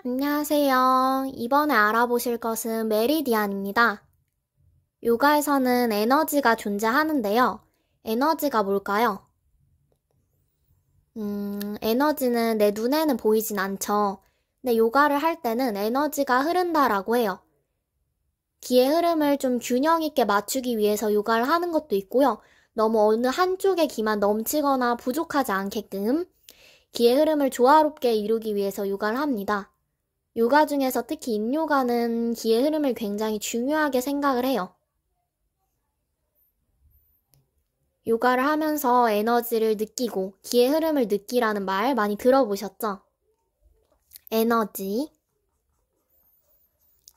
안녕하세요. 이번에 알아보실 것은 메리디안입니다. 요가에서는 에너지가 존재하는데요. 에너지가 뭘까요? 에너지는 내 눈에는 보이진 않죠. 근데 요가를 할 때는 에너지가 흐른다라고 해요. 기의 흐름을 좀 균형 있게 맞추기 위해서 요가를 하는 것도 있고요. 너무 어느 한쪽의 기만 넘치거나 부족하지 않게끔 기의 흐름을 조화롭게 이루기 위해서 요가를 합니다. 요가 중에서 특히 인요가는 기의 흐름을 굉장히 중요하게 생각을 해요. 요가를 하면서 에너지를 느끼고 기의 흐름을 느끼라는 말 많이 들어보셨죠? 에너지.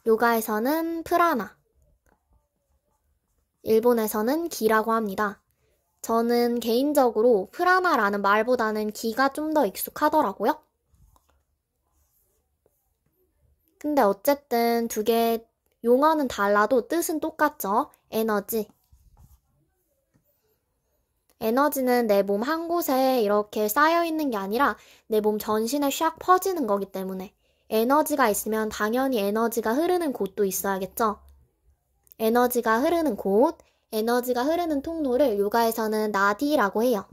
요가에서는 프라나. 일본에서는 기라고 합니다. 저는 개인적으로 프라나라는 말보다는 기가 좀 더 익숙하더라고요. 근데 어쨌든 두 개 용어는 달라도 뜻은 똑같죠. 에너지. 에너지는 내 몸 한 곳에 이렇게 쌓여있는 게 아니라 내 몸 전신에 샥 퍼지는 거기 때문에 에너지가 있으면 당연히 에너지가 흐르는 곳도 있어야겠죠. 에너지가 흐르는 곳, 에너지가 흐르는 통로를 요가에서는 나디라고 해요.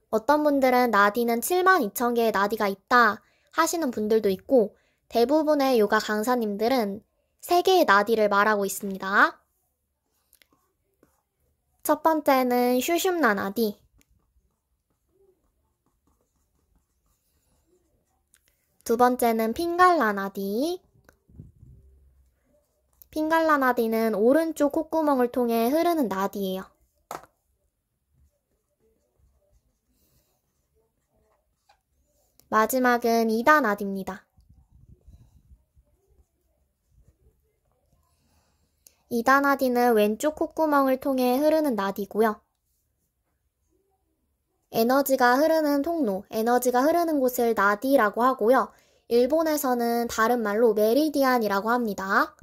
어떤 분들은 나디는 72,000개의 나디가 있다 하시는 분들도 있고 대부분의 요가 강사님들은 3개의 나디를 말하고 있습니다. 첫 번째는 슈슌나 나디. 두 번째는 핑갈라 나디. 핑갈라 나디는 오른쪽 콧구멍을 통해 흐르는 나디예요. 마지막은 이다 나디입니다. 이다 나디는 왼쪽 콧구멍을 통해 흐르는 나디고요. 에너지가 흐르는 통로, 에너지가 흐르는 곳을 나디라고 하고요. 일본에서는 다른 말로 메리디안이라고 합니다.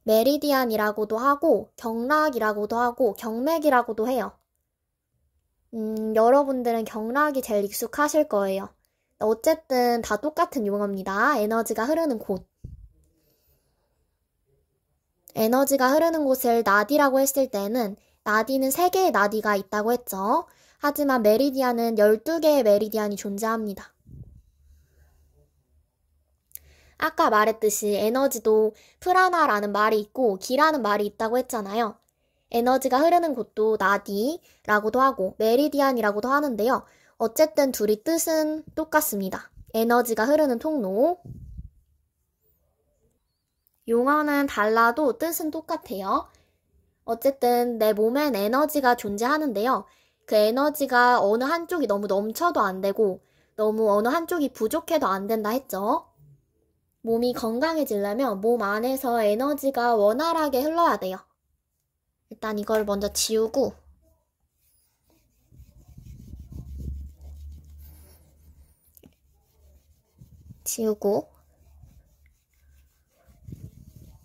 메리디안이라고도 하고 경락이라고도 하고 경맥이라고도 해요. 여러분들은 경락이 제일 익숙하실 거예요. 어쨌든 다 똑같은 용어입니다. 에너지가 흐르는 곳. 에너지가 흐르는 곳을 나디라고 했을 때는 나디는 3개의 나디가 있다고 했죠. 하지만 메리디안은 12개의 메리디안이 존재합니다. 아까 말했듯이 에너지도 프라나라는 말이 있고 기라는 말이 있다고 했잖아요. 에너지가 흐르는 곳도 나디라고도 하고 메리디안이라고도 하는데요. 어쨌든 둘이 뜻은 똑같습니다. 에너지가 흐르는 통로. 용어는 달라도 뜻은 똑같아요. 어쨌든 내 몸엔 에너지가 존재하는데요. 그 에너지가 어느 한쪽이 너무 넘쳐도 안 되고 너무 어느 한쪽이 부족해도 안 된다 했죠. 몸이 건강해지려면 몸 안에서 에너지가 원활하게 흘러야 돼요. 일단 이걸 먼저 지우고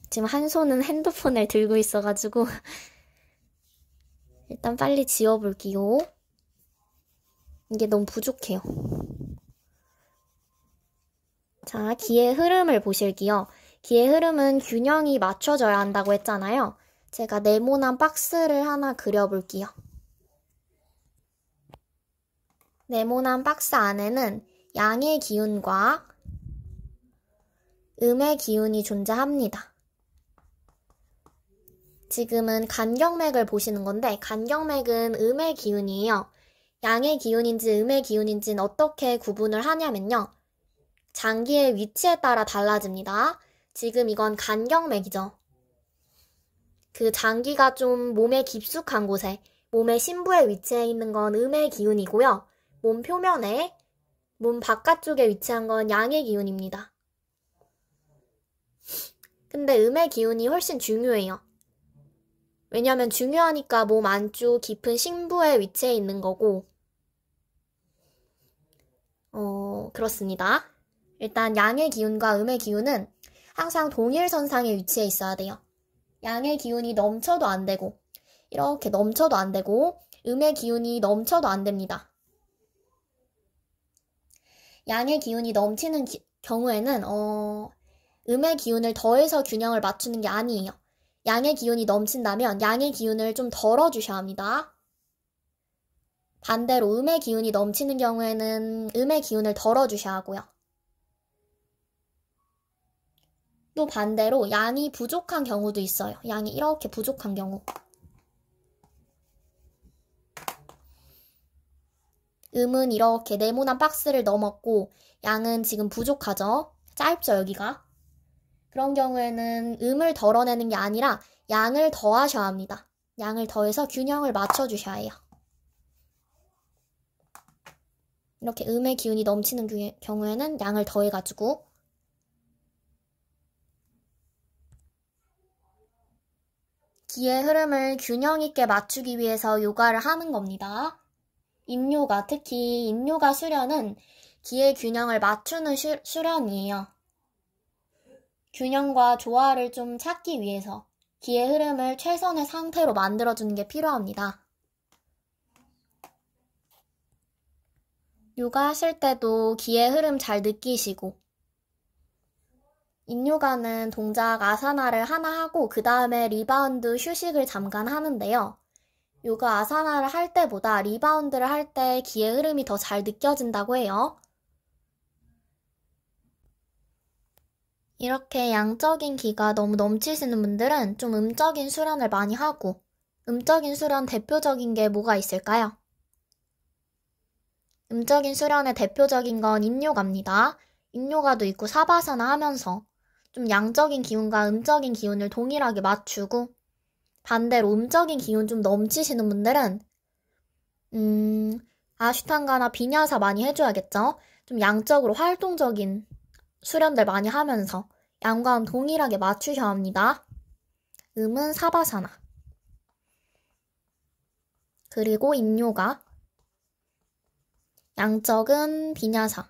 지금 한 손은 핸드폰을 들고 있어가지고 일단 빨리 지워볼게요. 이게 너무 부족해요. 자, 기의 흐름을 보실게요. 기의 흐름은 균형이 맞춰져야 한다고 했잖아요. 제가 네모난 박스를 하나 그려볼게요. 네모난 박스 안에는 양의 기운과 음의 기운이 존재합니다. 지금은 간경맥을 보시는 건데 간경맥은 음의 기운이에요. 양의 기운인지 음의 기운인지는 어떻게 구분을 하냐면요. 장기의 위치에 따라 달라집니다. 지금 이건 간경맥이죠. 그 장기가 좀 몸에 깊숙한 곳에 몸의 심부에 위치해 있는 건 음의 기운이고요. 몸 표면에 몸 바깥쪽에 위치한 건 양의 기운입니다. 근데 음의 기운이 훨씬 중요해요. 왜냐면 중요하니까 몸 안쪽 깊은 심부에 위치해 있는 거고 그렇습니다. 일단 양의 기운과 음의 기운은 항상 동일선상에 위치해 있어야 돼요. 양의 기운이 넘쳐도 안 되고 이렇게 넘쳐도 안 되고 음의 기운이 넘쳐도 안 됩니다. 양의 기운이 넘치는 경우에는 음의 기운을 더해서 균형을 맞추는 게 아니에요. 양의 기운이 넘친다면 양의 기운을 좀 덜어주셔야 합니다. 반대로 음의 기운이 넘치는 경우에는 음의 기운을 덜어주셔야 하고요. 또 반대로 양이 부족한 경우도 있어요. 양이 이렇게 부족한 경우. 음은 이렇게 네모난 박스를 넘었고 양은 지금 부족하죠? 짧죠, 여기가? 그런 경우에는 음을 덜어내는 게 아니라 양을 더하셔야 합니다. 양을 더해서 균형을 맞춰주셔야 해요. 이렇게 음의 기운이 넘치는 경우에는 양을 더해가지고 기의 흐름을 균형 있게 맞추기 위해서 요가를 하는 겁니다. 인요가, 특히 인요가 수련은 기의 균형을 맞추는 수련이에요. 균형과 조화를 좀 찾기 위해서 기의 흐름을 최선의 상태로 만들어주는 게 필요합니다. 요가 하실 때도 기의 흐름 잘 느끼시고 인요가는 동작 아사나를 하나 하고 그 다음에 리바운드 휴식을 잠깐 하는데요. 요가 아사나를 할 때보다 리바운드를 할 때 기의 흐름이 더 잘 느껴진다고 해요. 이렇게 양적인 기가 너무 넘치시는 분들은 좀 음적인 수련을 많이 하고 음적인 수련 대표적인 게 뭐가 있을까요? 음적인 수련의 대표적인 건 인요가입니다. 인요가도 있고 사바사나 하면서 좀 양적인 기운과 음적인 기운을 동일하게 맞추고 반대로 음적인 기운 좀 넘치시는 분들은 아슈탄가나 비냐사 많이 해줘야겠죠? 좀 양적으로 활동적인 수련들 많이 하면서 양과 음 동일하게 맞추셔야 합니다. 음은 사바사나 그리고 인요가 양적은 비냐사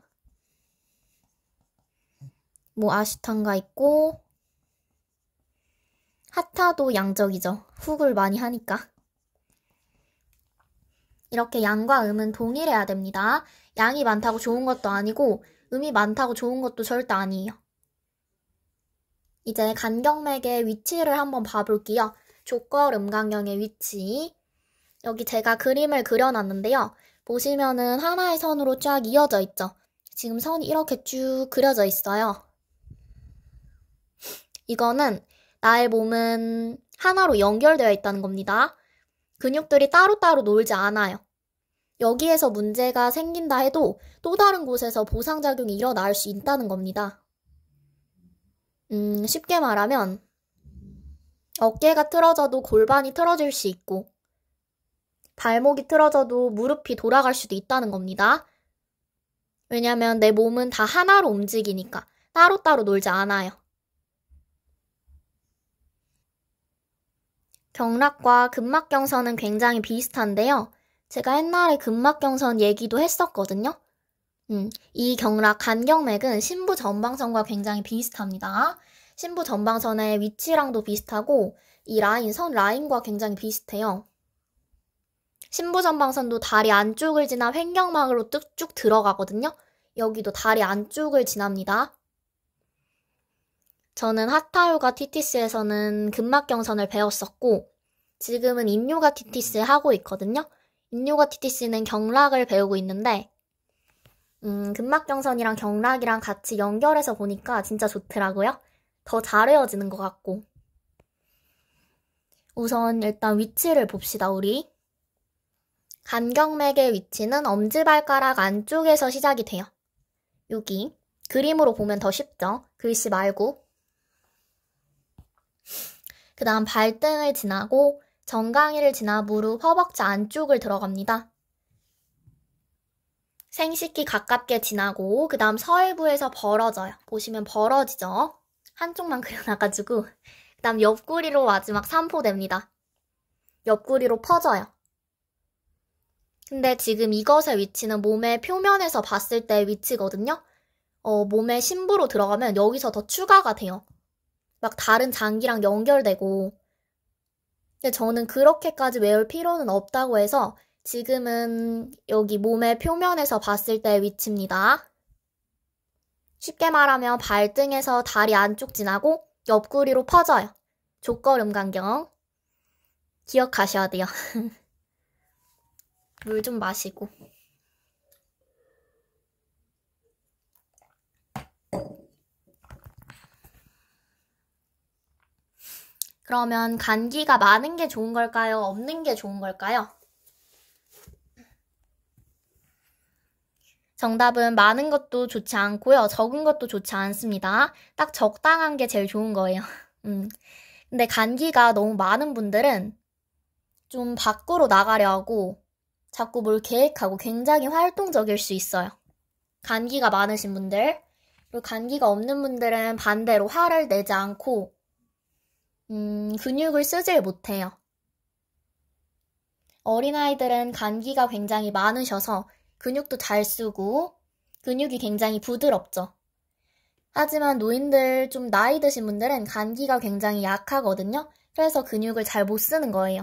아슈탄가 있고 하타도 양적이죠. 훅을 많이 하니까. 이렇게 양과 음은 동일해야 됩니다. 양이 많다고 좋은 것도 아니고 음이 많다고 좋은 것도 절대 아니에요. 이제 간경맥의 위치를 한번 봐볼게요. 족걸 음강경의 위치. 여기 제가 그림을 그려놨는데요. 보시면은 하나의 선으로 쫙 이어져 있죠. 지금 선이 이렇게 쭉 그려져 있어요. 이거는 나의 몸은 하나로 연결되어 있다는 겁니다. 근육들이 따로따로 놀지 않아요. 여기에서 문제가 생긴다 해도 또 다른 곳에서 보상작용이 일어날 수 있다는 겁니다. 쉽게 말하면 어깨가 틀어져도 골반이 틀어질 수 있고 발목이 틀어져도 무릎이 돌아갈 수도 있다는 겁니다. 왜냐면 내 몸은 다 하나로 움직이니까 따로따로 놀지 않아요. 경락과 근막경선은 굉장히 비슷한데요. 제가 옛날에 근막경선 얘기도 했었거든요. 이 경락 간경맥은 신부전방선과 굉장히 비슷합니다. 신부전방선의 위치랑도 비슷하고 이 라인, 선 라인과 굉장히 비슷해요. 신부전방선도 다리 안쪽을 지나 횡경막으로 쭉 들어가거든요. 여기도 다리 안쪽을 지납니다. 저는 하타요가 TTC에서는 근막경선을 배웠었고 지금은 인요가 TTC 하고 있거든요. 인요가 TTC는 경락을 배우고 있는데 근막경선이랑 경락이랑 같이 연결해서 보니까 진짜 좋더라고요. 더 잘 외워지는 것 같고. 우선 일단 위치를 봅시다, 우리. 간경맥의 위치는 엄지발가락 안쪽에서 시작이 돼요. 여기 그림으로 보면 더 쉽죠? 글씨 말고. 그 다음 발등을 지나고 정강이를 지나 무릎, 허벅지 안쪽을 들어갑니다. 생식기 가깝게 지나고 그 다음 서해부에서 벌어져요. 보시면 벌어지죠? 한쪽만 그려놔가지고 그 다음 옆구리로 마지막 산포됩니다. 옆구리로 퍼져요. 근데 지금 이것의 위치는 몸의 표면에서 봤을 때 위치거든요. 몸의 심부로 들어가면 여기서 더 추가가 돼요. 막 다른 장기랑 연결되고 근데 저는 그렇게까지 외울 필요는 없다고 해서 지금은 여기 몸의 표면에서 봤을 때의 위치입니다. 쉽게 말하면 발등에서 다리 안쪽 지나고 옆구리로 퍼져요. 족걸음간경. 기억하셔야 돼요. 물 좀 마시고. 그러면 간기가 많은 게 좋은 걸까요? 없는 게 좋은 걸까요? 정답은 많은 것도 좋지 않고요. 적은 것도 좋지 않습니다. 딱 적당한 게 제일 좋은 거예요. 근데 간기가 너무 많은 분들은 좀 밖으로 나가려 하고 자꾸 뭘 계획하고 굉장히 활동적일 수 있어요. 간기가 많으신 분들. 그리고 간기가 없는 분들은 반대로 화를 내지 않고 근육을 쓰질 못해요. 어린아이들은 간기가 굉장히 많으셔서 근육도 잘 쓰고 근육이 굉장히 부드럽죠. 하지만 노인들 좀 나이 드신 분들은 간기가 굉장히 약하거든요. 그래서 근육을 잘 못 쓰는 거예요.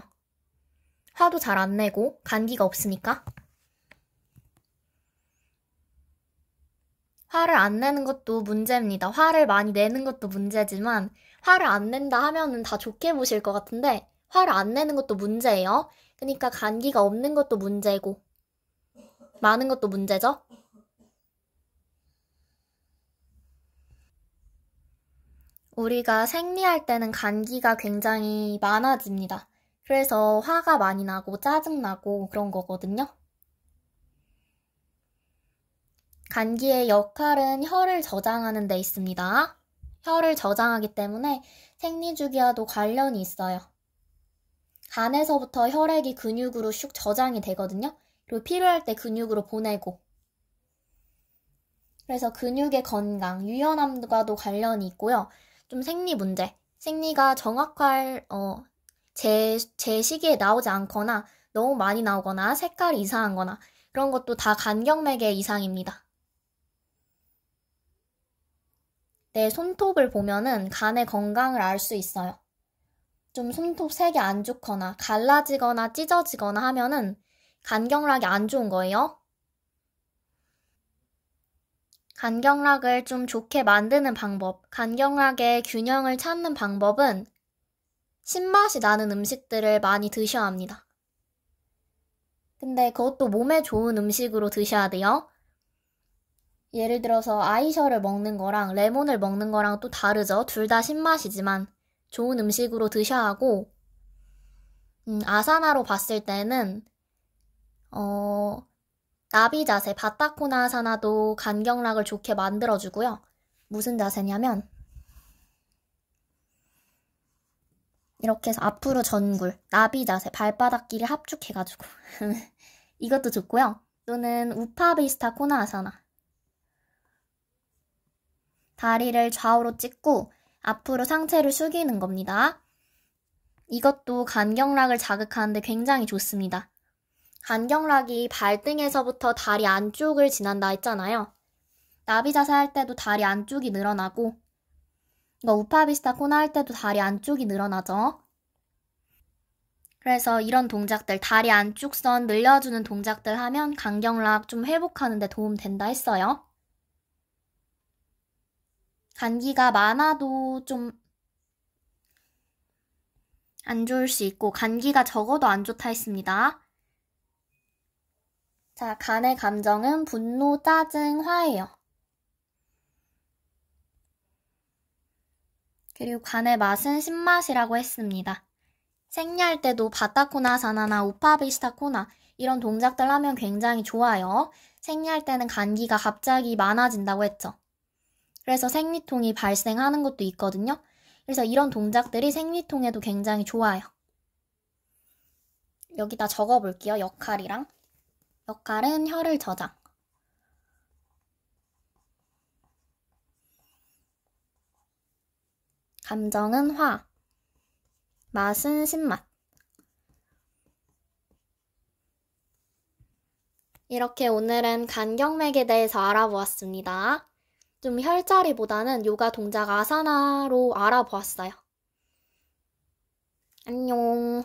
화도 잘 안 내고 간기가 없으니까. 화를 안 내는 것도 문제입니다. 화를 많이 내는 것도 문제지만 화를 안 낸다 하면은 다 좋게 보실 것 같은데 화를 안 내는 것도 문제예요. 그러니까 간기가 없는 것도 문제고 많은 것도 문제죠. 우리가 생리할 때는 간기가 굉장히 많아집니다. 그래서 화가 많이 나고 짜증나고 그런 거거든요. 간기의 역할은 혈을 저장하는 데 있습니다. 혈을 저장하기 때문에 생리주기와도 관련이 있어요. 간에서부터 혈액이 근육으로 슉 저장이 되거든요. 그리고 필요할 때 근육으로 보내고. 그래서 근육의 건강, 유연함과도 관련이 있고요. 좀 생리 문제, 생리가 정확할 제 시기에 나오지 않거나 너무 많이 나오거나 색깔이 이상한 거나 그런 것도 다 간경맥의 이상입니다. 내 손톱을 보면은 간의 건강을 알 수 있어요. 좀 손톱 색이 안 좋거나 갈라지거나 찢어지거나 하면은 간경락이 안 좋은 거예요. 간경락을 좀 좋게 만드는 방법, 간경락의 균형을 찾는 방법은 신맛이 나는 음식들을 많이 드셔야 합니다. 근데 그것도 몸에 좋은 음식으로 드셔야 돼요. 예를 들어서 아이셔를 먹는 거랑 레몬을 먹는 거랑 또 다르죠. 둘 다 신맛이지만 좋은 음식으로 드셔야 하고 아사나로 봤을 때는 나비 자세, 바타코나 아사나도 간경락을 좋게 만들어주고요. 무슨 자세냐면 이렇게 해서 앞으로 전굴, 나비 자세, 발바닥 길이 합축해가지고 이것도 좋고요. 또는 우파비스타 코나아사나. 다리를 좌우로 찢고 앞으로 상체를 숙이는 겁니다. 이것도 간경락을 자극하는데 굉장히 좋습니다. 간경락이 발등에서부터 다리 안쪽을 지난다 했잖아요. 나비 자세 할 때도 다리 안쪽이 늘어나고 우파비스타 코나 할 때도 다리 안쪽이 늘어나죠. 그래서 이런 동작들, 다리 안쪽 선 늘려주는 동작들 하면 간경락 좀 회복하는 데 도움 된다 했어요. 간기가 많아도 좀 안 좋을 수 있고 간기가 적어도 안 좋다 했습니다. 자, 간의 감정은 분노, 짜증, 화예요. 그리고 간의 맛은 신맛이라고 했습니다. 생리할 때도 바타코나사나나 우파비스타코나 이런 동작들 하면 굉장히 좋아요. 생리할 때는 간기가 갑자기 많아진다고 했죠. 그래서 생리통이 발생하는 것도 있거든요. 그래서 이런 동작들이 생리통에도 굉장히 좋아요. 여기다 적어볼게요. 역할이랑. 역할은 혈을 저장. 감정은 화. 맛은 신맛. 이렇게 오늘은 간경맥에 대해서 알아보았습니다. 좀 혈자리보다는 요가 동작 아사나로 알아보았어요. 안녕.